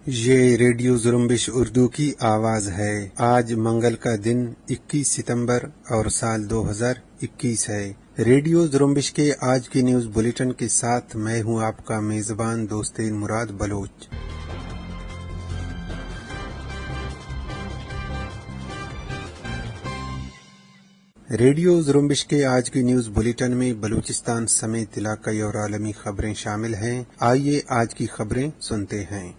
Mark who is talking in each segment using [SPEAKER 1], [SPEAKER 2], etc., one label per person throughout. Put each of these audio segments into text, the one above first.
[SPEAKER 1] یہ ریڈیو زرمبش اردو کی آواز ہے۔ آج منگل کا دن 21 ستمبر اور سال 2021 ہے۔ ریڈیو زرمبش کے آج کی نیوز بلیٹن کے ساتھ میں ہوں آپ کا میزبان دوست مراد بلوچ۔ ریڈیو زرمبش کے آج کی نیوز بلیٹن میں بلوچستان سمیت علاقائی اور عالمی خبریں شامل ہیں۔ آئیے آج کی خبریں سنتے ہیں۔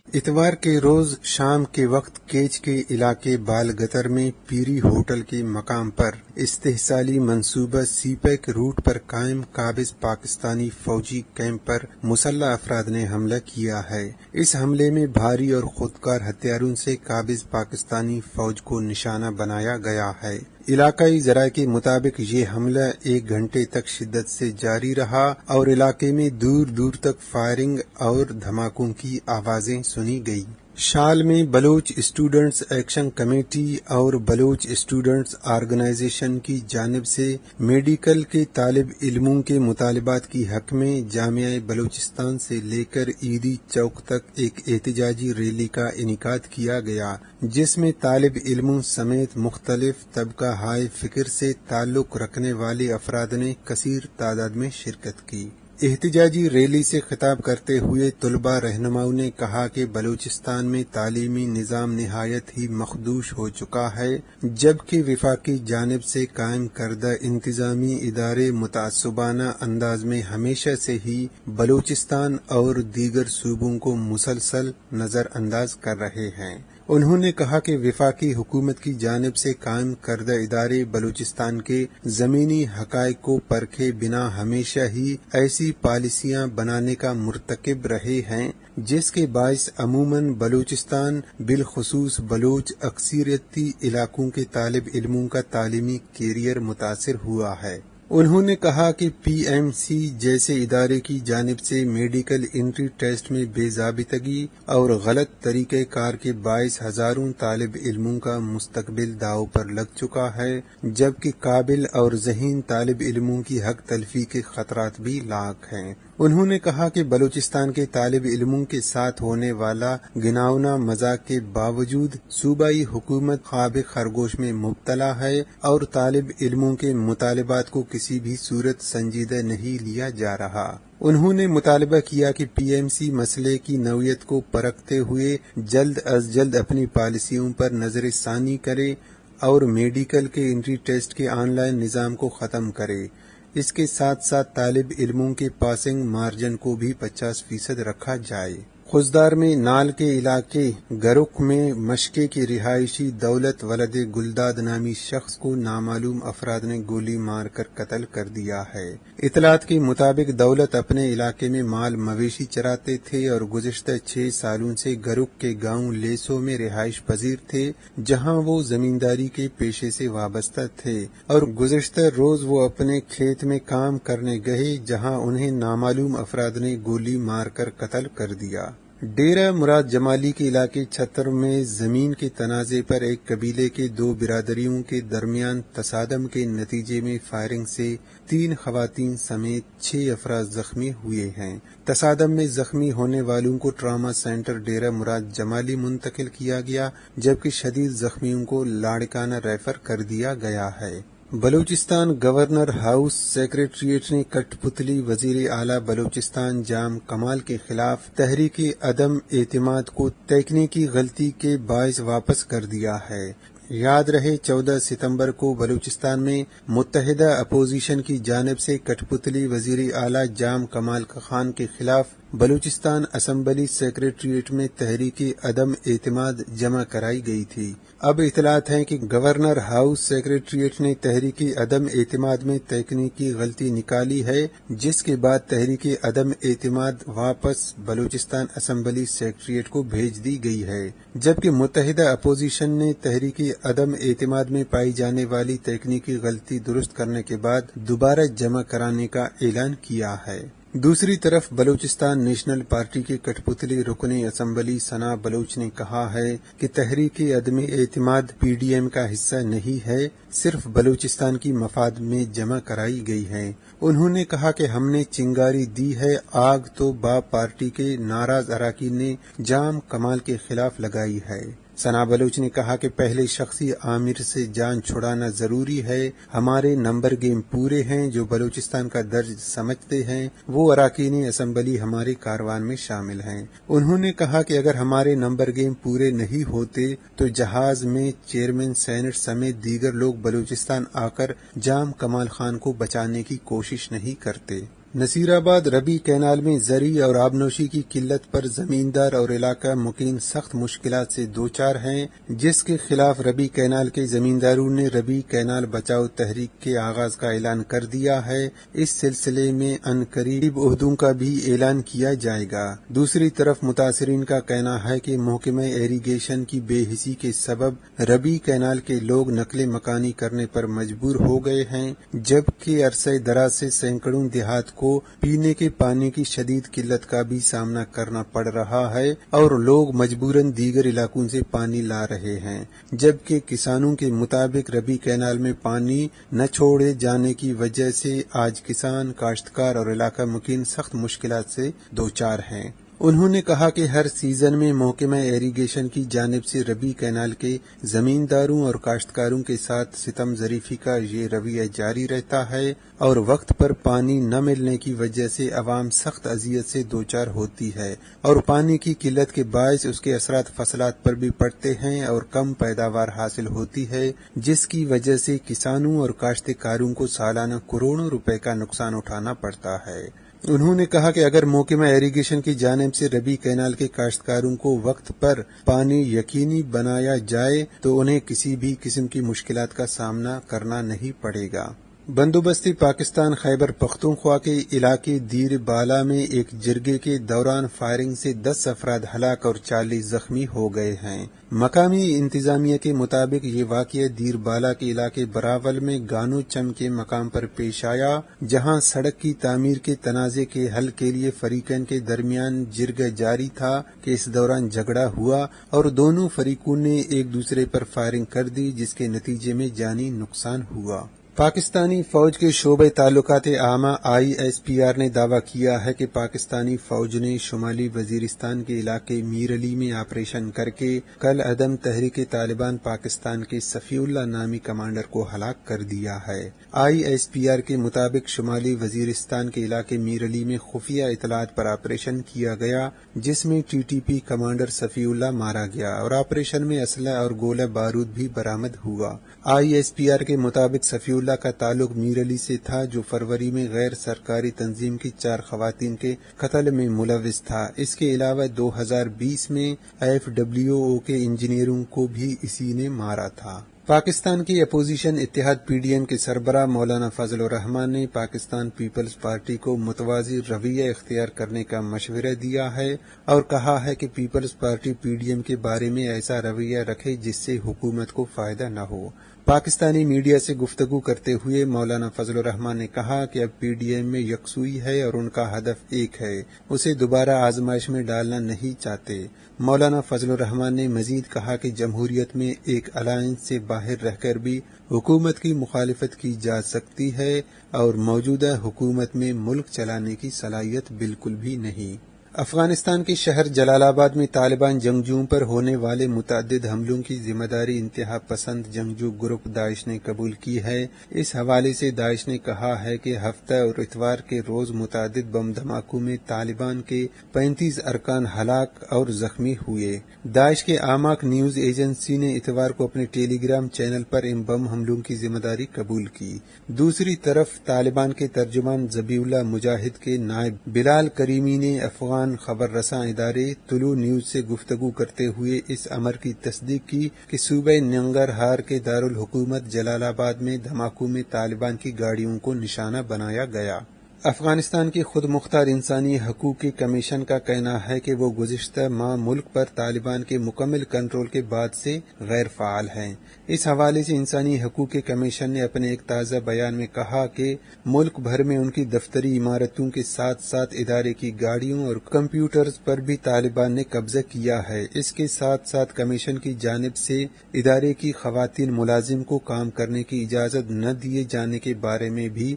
[SPEAKER 1] اتوار کے روز شام کے وقت کیچ کے علاقے بال گتر میں پیری ہوٹل کے مقام پر استحصالی منصوبہ سی پیک روٹ پر قائم قابض پاکستانی فوجی کیمپ پر مسلح افراد نے حملہ کیا ہے۔ اس حملے میں بھاری اور خودکار ہتھیاروں سے قابض پاکستانی فوج کو نشانہ بنایا گیا ہے۔ علاقائی ذرائع کے مطابق یہ حملہ 1 گھنٹے تک شدت سے جاری رہا اور علاقے میں دور دور تک فائرنگ اور دھماکوں کی آوازیں سنی گئی۔ شال میں بلوچ اسٹوڈنٹس ایکشن کمیٹی اور بلوچ اسٹوڈنٹس آرگنائزیشن کی جانب سے میڈیکل کے طالب علموں کے مطالبات کی حق میں جامعہ بلوچستان سے لے کر عیدی چوک تک ایک احتجاجی ریلی کا انعقاد کیا گیا، جس میں طالب علموں سمیت مختلف طبقہ ہائے فکر سے تعلق رکھنے والے افراد نے کثیر تعداد میں شرکت کی۔ احتجاجی ریلی سے خطاب کرتے ہوئے طلباء رہنماؤں نے کہا کہ بلوچستان میں تعلیمی نظام نہایت ہی مخدوش ہو چکا ہے، جبکہ وفاقی جانب سے قائم کردہ انتظامی ادارے متعصبانہ انداز میں ہمیشہ سے ہی بلوچستان اور دیگر صوبوں کو مسلسل نظر انداز کر رہے ہیں۔ انہوں نے کہا کہ وفاقی حکومت کی جانب سے قائم کردہ ادارے بلوچستان کے زمینی حقائق کو پرکھے بنا ہمیشہ ہی ایسی پالیسیاں بنانے کا مرتکب رہے ہیں جس کے باعث عموماً بلوچستان بالخصوص بلوچ اکثریتی علاقوں کے طالب علموں کا تعلیمی کیریئر متاثر ہوا ہے۔ انہوں نے کہا کہ پی ایم سی جیسے ادارے کی جانب سے میڈیکل انٹری ٹیسٹ میں بے ضابطگی اور غلط طریقہ کار کے باعث ہزاروں طالب علموں کا مستقبل داؤ پر لگ چکا ہے، جبکہ قابل اور ذہین طالب علموں کی حق تلفی کے خطرات بھی لاحق ہیں۔ انہوں نے کہا کہ بلوچستان کے طالب علموں کے ساتھ ہونے والا گھناؤنا مذاق کے باوجود صوبائی حکومت خواب خرگوش میں مبتلا ہے اور طالب علموں کے مطالبات کو کسی بھی صورت سنجیدہ نہیں لیا جا رہا۔ انہوں نے مطالبہ کیا کہ پی ایم سی مسئلے کی نوعیت کو پرکھتے ہوئے جلد از جلد اپنی پالیسیوں پر نظر ثانی کرے اور میڈیکل کے انٹری ٹیسٹ کے آن لائن نظام کو ختم کرے۔ اس کے ساتھ ساتھ طالب علموں کے پاسنگ مارجن کو بھی 50% رکھا جائے۔ خضدار میں نال کے علاقے گرک میں مشقے کے رہائشی دولت ولد گلداد نامی شخص کو نامعلوم افراد نے گولی مار کر قتل کر دیا ہے۔ اطلاعات کے مطابق دولت اپنے علاقے میں مال مویشی چراتے تھے اور گزشتہ 6 سالوں سے گرک کے گاؤں لیسو میں رہائش پذیر تھے، جہاں وہ زمینداری کے پیشے سے وابستہ تھے، اور گزشتہ روز وہ اپنے کھیت میں کام کرنے گئے جہاں انہیں نامعلوم افراد نے گولی مار کر قتل کر دیا۔ ڈیرہ مراد جمالی کے علاقے چھتر میں زمین کے تنازع پر ایک قبیلے کے 2 برادریوں کے درمیان تصادم کے نتیجے میں فائرنگ سے 3 خواتین سمیت 6 افراد زخمی ہوئے ہیں۔ تصادم میں زخمی ہونے والوں کو ٹراما سینٹر ڈیرہ مراد جمالی منتقل کیا گیا، جبکہ شدید زخمیوں کو لاڑکانہ ریفر کر دیا گیا ہے۔ بلوچستان گورنر ہاؤس سیکریٹریٹ نے کٹ پتلی وزیر اعلیٰ بلوچستان جام کمال کے خلاف تحریک عدم اعتماد کو تکنیکی غلطی کے باعث واپس کر دیا ہے۔ یاد رہے 14 ستمبر کو بلوچستان میں متحدہ اپوزیشن کی جانب سے کٹ پتلی وزیر اعلیٰ جام کمال خان کے خلاف بلوچستان اسمبلی سیکریٹریٹ میں تحریک عدم اعتماد جمع کرائی گئی تھی۔ اب اطلاعات ہیں کہ گورنر ہاؤس سیکریٹریٹ نے تحریک عدم اعتماد میں تکنیکی غلطی نکالی ہے، جس کے بعد تحریک عدم اعتماد واپس بلوچستان اسمبلی سیکریٹریٹ کو بھیج دی گئی ہے، جبکہ متحدہ اپوزیشن نے تحریک عدم اعتماد میں پائی جانے والی تکنیکی غلطی درست کرنے کے بعد دوبارہ جمع کرانے کا اعلان کیا ہے۔ دوسری طرف بلوچستان نیشنل پارٹی کے کٹ پتلی رکن اسمبلی ثنا بلوچ نے کہا ہے کہ تحریک عدم اعتماد پی ڈی ایم کا حصہ نہیں ہے، صرف بلوچستان کی مفاد میں جمع کرائی گئی ہے۔ انہوں نے کہا کہ ہم نے چنگاری دی ہے، آگ تو باب پارٹی کے ناراض اراکین نے جام کمال کے خلاف لگائی ہے۔ ثنا بلوچ نے کہا کہ پہلے شخصی عامر سے جان چھڑانا ضروری ہے، ہمارے نمبر گیم پورے ہیں، جو بلوچستان کا درج سمجھتے ہیں وہ اراکین اسمبلی ہمارے کاروان میں شامل ہیں۔ انہوں نے کہا کہ اگر ہمارے نمبر گیم پورے نہیں ہوتے تو جہاز میں چیئرمین سینٹ سمیت دیگر لوگ بلوچستان آ کر جام کمال خان کو بچانے کی کوشش نہیں کرتے۔ نصیر آباد ربی کینال میں زرعی اور آبنوشی کی قلت پر زمیندار اور علاقہ مقیم سخت مشکلات سے دوچار ہیں، جس کے خلاف ربی کینال کے زمینداروں نے ربی کینال بچاؤ تحریک کے آغاز کا اعلان کر دیا ہے۔ اس سلسلے میں عنقریب عہدوں کا بھی اعلان کیا جائے گا۔ دوسری طرف متاثرین کا کہنا ہے کہ محکمہ ایریگیشن کی بے حسی کے سبب ربی کینال کے لوگ نقل مکانی کرنے پر مجبور ہو گئے ہیں، جبکہ عرصہ دراز سے سینکڑوں دیہات کو پینے کے پانی کی شدید قلت کا بھی سامنا کرنا پڑ رہا ہے اور لوگ مجبوراً دیگر علاقوں سے پانی لا رہے ہیں، جبکہ کسانوں کے مطابق ربی کینال میں پانی نہ چھوڑے جانے کی وجہ سے آج کسان، کاشتکار اور علاقہ مقیم سخت مشکلات سے دوچار ہیں۔ انہوں نے کہا کہ ہر سیزن میں محکمہ ایریگیشن کی جانب سے ربی کینال کے زمینداروں اور کاشتکاروں کے ساتھ ستم ظریفی کا یہ رویہ جاری رہتا ہے اور وقت پر پانی نہ ملنے کی وجہ سے عوام سخت اذیت سے دوچار ہوتی ہے اور پانی کی قلت کے باعث اس کے اثرات فصلات پر بھی پڑتے ہیں اور کم پیداوار حاصل ہوتی ہے، جس کی وجہ سے کسانوں اور کاشتکاروں کو سالانہ کروڑوں روپے کا نقصان اٹھانا پڑتا ہے۔ انہوں نے کہا کہ اگر محکمہ ایریگیشن کی جانب سے ربی کینال کے کاشتکاروں کو وقت پر پانی یقینی بنایا جائے تو انہیں کسی بھی قسم کی مشکلات کا سامنا کرنا نہیں پڑے گا۔ بندوبستی پاکستان خیبر پختونخوا کے علاقے دیر بالا میں ایک جرگے کے دوران فائرنگ سے 10 افراد ہلاک اور 40 زخمی ہو گئے ہیں۔ مقامی انتظامیہ کے مطابق یہ واقعہ دیر بالا کے علاقے براول میں گانو چم کے مقام پر پیش آیا، جہاں سڑک کی تعمیر کے تنازع کے حل کے لیے فریقین کے درمیان جرگہ جاری تھا کہ اس دوران جھگڑا ہوا اور دونوں فریقوں نے ایک دوسرے پر فائرنگ کر دی، جس کے نتیجے میں جانی نقصان ہوا۔ پاکستانی فوج کے شعبہ تعلقات عامہ ISPR نے دعویٰ کیا ہے کہ پاکستانی فوج نے شمالی وزیرستان کے علاقے میر علی میں آپریشن کر کے کل عدم تحریک طالبان پاکستان کے صفی اللہ نامی کمانڈر کو ہلاک کر دیا ہے۔ ISPR کے مطابق شمالی وزیرستان کے علاقے میر علی میں خفیہ اطلاعات پر آپریشن کیا گیا، جس میں TTP کمانڈر صفی اللہ مارا گیا اور آپریشن میں اسلحہ اور گولہ بارود بھی برآمد ہوا۔ ISPR کے مطابق صفی اللہ کا تعلق میر علی سے تھا، جو فروری میں غیر سرکاری تنظیم کی 4 خواتین کے قتل میں ملوث تھا۔ اس کے علاوہ 2020 میں FWO کے انجینئروں کو بھی اسی نے مارا تھا۔ پاکستان کی اپوزیشن اتحاد PDM کے سربراہ مولانا فضل الرحمان نے پاکستان پیپلز پارٹی کو متوازی رویہ اختیار کرنے کا مشورہ دیا ہے اور کہا ہے کہ پیپلز پارٹی PDM کے بارے میں ایسا رویہ رکھے جس سے حکومت کو فائدہ نہ ہو۔ پاکستانی میڈیا سے گفتگو کرتے ہوئے مولانا فضل الرحمان نے کہا کہ اب PDM میں یکسوئی ہے اور ان کا ہدف ایک ہے، اسے دوبارہ آزمائش میں ڈالنا نہیں چاہتے۔ مولانا فضل الرحمان نے مزید کہا کہ جمہوریت میں ایک الائنس سے باہر رہ کر بھی حکومت کی مخالفت کی جا سکتی ہے اور موجودہ حکومت میں ملک چلانے کی صلاحیت بالکل بھی نہیں۔ افغانستان کے شہر جلال آباد میں طالبان جنگجوؤں پر ہونے والے متعدد حملوں کی ذمہ داری انتہا پسند جنگجو گروپ داعش نے قبول کی ہے۔ اس حوالے سے داعش نے کہا ہے کہ ہفتہ اور اتوار کے روز متعدد بم دھماکوں میں طالبان کے 35 ارکان ہلاک اور زخمی ہوئے۔ داعش کے آماک نیوز ایجنسی نے اتوار کو اپنے ٹیلی گرام چینل پر ان بم حملوں کی ذمہ داری قبول کی۔ دوسری طرف طالبان کے ترجمان ذبیح اللہ مجاہد کے نائب بلال کریمی نے افغان خبر رساں ادارے طلوع نیوز سے گفتگو کرتے ہوئے اس امر کی تصدیق کی کہ صوبہ ننگرہار کے دارالحکومت جلال آباد میں دھماکوں میں طالبان کی گاڑیوں کو نشانہ بنایا گیا۔ افغانستان کے خود مختار انسانی حقوق کی کمیشن کا کہنا ہے کہ وہ گزشتہ ماہ ملک پر طالبان کے مکمل کنٹرول کے بعد سے غیر فعال ہیں۔ اس حوالے سے انسانی حقوق کی کمیشن نے اپنے ایک تازہ بیان میں کہا کہ ملک بھر میں ان کی دفتری عمارتوں کے ساتھ ساتھ ادارے کی گاڑیوں اور کمپیوٹرز پر بھی طالبان نے قبضہ کیا ہے۔ اس کے ساتھ ساتھ کمیشن کی جانب سے ادارے کی خواتین ملازم کو کام کرنے کی اجازت نہ دیے جانے کے بارے میں بھی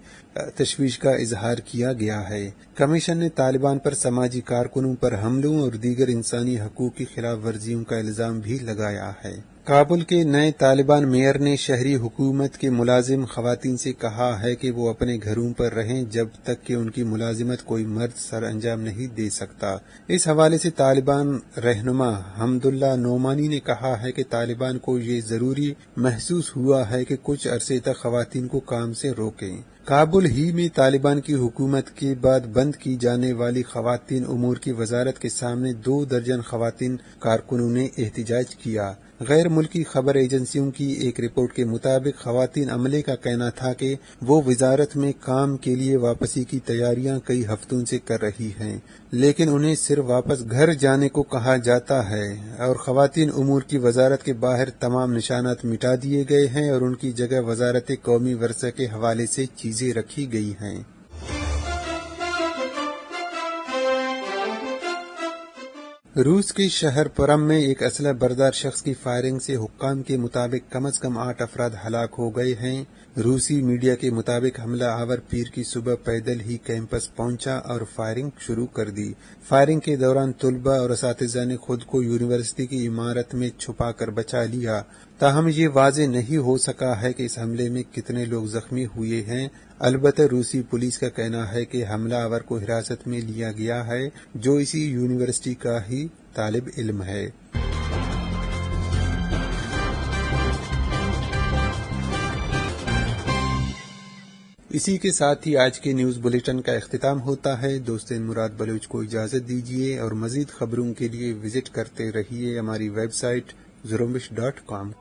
[SPEAKER 1] تشویش کا اظہار کیا گیا ہے۔ کمیشن نے طالبان پر سماجی کارکنوں پر حملوں اور دیگر انسانی حقوق کی خلاف ورزیوں کا الزام بھی لگایا ہے۔ کابل کے نئے طالبان میئر نے شہری حکومت کے ملازم خواتین سے کہا ہے کہ وہ اپنے گھروں پر رہیں جب تک کہ ان کی ملازمت کوئی مرد سر انجام نہیں دے سکتا۔ اس حوالے سے طالبان رہنما حمداللہ نعمانی نے کہا ہے کہ طالبان کو یہ ضروری محسوس ہوا ہے کہ کچھ عرصے تک خواتین کو کام سے روکیں۔ کابل ہی میں طالبان کی حکومت کے بعد بند کی جانے والی خواتین امور کی وزارت کے سامنے 2 درجن خواتین کارکنوں نے احتجاج کیا۔ غیر ملکی خبر ایجنسیوں کی ایک رپورٹ کے مطابق خواتین عملے کا کہنا تھا کہ وہ وزارت میں کام کے لیے واپسی کی تیاریاں کئی ہفتوں سے کر رہی ہیں، لیکن انہیں صرف واپس گھر جانے کو کہا جاتا ہے اور خواتین امور کی وزارت کے باہر تمام نشانات مٹا دیے گئے ہیں اور ان کی جگہ وزارت قومی ورثہ کے حوالے سے چیزیں رکھی گئی ہیں۔ روس کے شہر پرم میں ایک اسلحہ بردار شخص کی فائرنگ سے حکام کے مطابق کم از کم 8 افراد ہلاک ہو گئے ہیں۔ روسی میڈیا کے مطابق حملہ آور پیر کی صبح پیدل ہی کیمپس پہنچا اور فائرنگ شروع کر دی۔ فائرنگ کے دوران طلبہ اور اساتذہ نے خود کو یونیورسٹی کی عمارت میں چھپا کر بچا لیا، تاہم یہ واضح نہیں ہو سکا ہے کہ اس حملے میں کتنے لوگ زخمی ہوئے ہیں۔ البتہ روسی پولیس کا کہنا ہے کہ حملہ آور کو حراست میں لیا گیا ہے جو اسی یونیورسٹی کا ہی طالب علم ہے۔ اسی کے ساتھ ہی آج کے نیوز بلیٹن کا اختتام ہوتا ہے۔ دوستین مراد بلوچ کو اجازت دیجیے اور مزید خبروں کے لیے وزٹ کرتے رہیے ہماری ویب سائٹ زرومبش.com۔